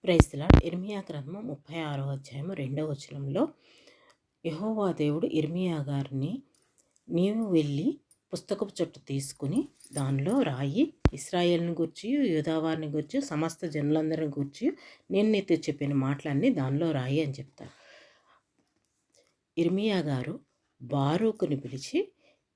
Praise the lord. ఇర్మియా గ్రంథం 36వ అధ్యాయము 2వ వచనంలో యెహోవా దేవుడు ఇర్మియా గారిని, నీవు వెళ్ళి పుస్తకపు చుట్ట తీసుకుని దానిలో రాయి, ఇశ్రాయేలుని గూర్చి, యూదా వారిని గూర్చి, సమస్త జనులందరిని గూర్చి నేను నీతో చెప్పిన మాటలన్నీ దానిలో రాయి అని చెప్తారు. ఇర్మియా గారు బారూకుని పిలిచి,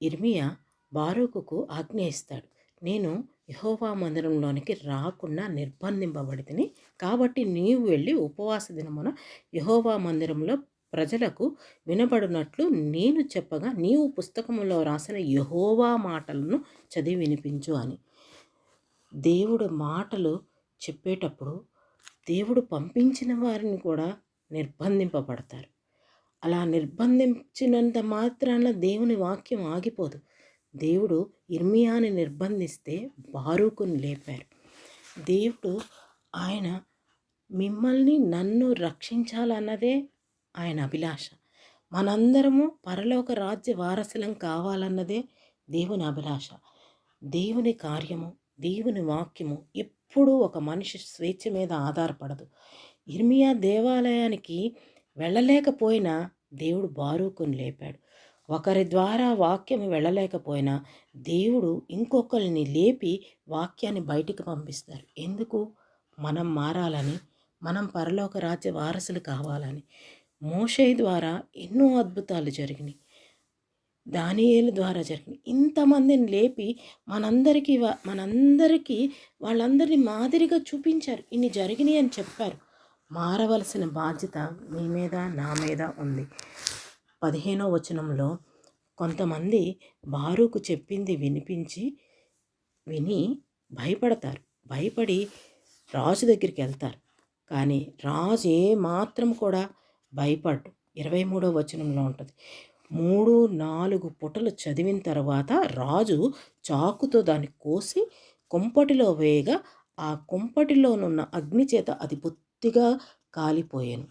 ఇర్మియా బారూకుకు ఆజ్ఞ ఇస్తాడు, నేను యెహోవా మందిరంలోనికి రాకుండా నిర్బంధింపబడితిని, కాబట్టి నీవు వెళ్ళి ఉపవాస దినమున యెహోవా మందిరంలో ప్రజలకు వినబడినట్లు నేను చెప్పగా నీవు పుస్తకములో రాసిన యెహోవా మాటలను చదివి వినిపించు అని. దేవుడు మాటలు చెప్పేటప్పుడు దేవుడు పంపించిన వారిని కూడా నిర్బంధింపబడతారు. అలా నిర్బంధించినంత మాత్రాన దేవుని వాక్యం ఆగిపోదు. దేవుడు ఇర్మియాని నిర్బంధిస్తే బారూకుని లేపారు. దేవుడు ఆయన మిమ్మల్ని నన్ను రక్షించాలన్నదే ఆయన అభిలాష. మనందరము పరలోక రాజ్య వారసులం కావాలన్నదే దేవుని అభిలాష. దేవుని కార్యము, దేవుని వాక్యము ఎప్పుడూ ఒక మనిషి స్వేచ్ఛ మీద ఆధారపడదు. ఇర్మియా దేవాలయానికి వెళ్ళలేకపోయినా దేవుడు బారూకుని లేపాడు. ఒకరి ద్వారా వాక్యం వెళ్ళలేకపోయినా దేవుడు ఇంకొకరిని లేపి వాక్యాన్ని బయటికి పంపిస్తారు. ఎందుకు? మనం మారాలని, మనం పరలోక రాజ్య వారసులు కావాలని. మోషే ద్వారా ఎన్నో అద్భుతాలు జరిగినాయి, దానియేలు ద్వారా జరిగినాయి. ఇంతమందిని లేపి మనందరికీ వాళ్ళందరినీ మాదిరిగా చూపించారు. ఇన్ని జరిగినాయి అని చెప్పారు. మారవలసిన బాధ్యత మీ మీద, నా మీద ఉంది. 15వ వచనంలో కొంతమంది బారూకు చెప్పింది విని భయపడతారు. భయపడి రాజు దగ్గరికి వెళ్తారు. కానీ రాజు మాత్రం కూడా భయపడ్డు. 23వ వచనంలో ఉంటుంది. 3-4 పుటలు చదివిన తర్వాత రాజు చాకుతో దాన్ని కోసి కుంపటిలో వేయగా ఆ కుంపటిలోనున్న అగ్ని చేత అది బొత్తిగా కాలిపోయాను.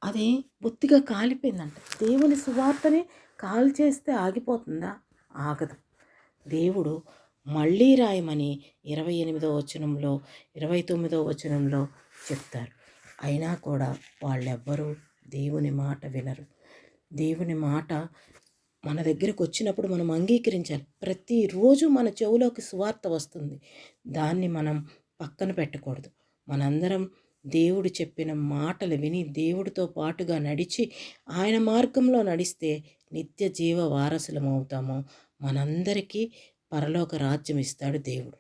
అది బొత్తిగా కాలిపోయిందంట. దేవుని సువార్తని కాల్ చేస్తే ఆగిపోతుందా? ఆగదు. దేవుడు మళ్ళీ రాయమని 28వ వచనంలో, 29వ వచనంలో చెప్తారు. అయినా కూడా వాళ్ళెవ్వరూ దేవుని మాట వినరు. దేవుని మాట మన దగ్గరకు వచ్చినప్పుడు మనం అంగీకరించాలి. ప్రతిరోజు మన చెవులోకి సువార్త వస్తుంది. దాన్ని మనం పక్కన పెట్టకూడదు. మనందరం దేవుడు చెప్పిన మాటలు విని దేవుడితో పాటుగా నడిచి ఆయన మార్గంలో నడిస్తే నిత్య జీవ వారసులం అవుతాము. మనందరికీ పరలోక రాజ్యం ఇస్తాడు దేవుడు.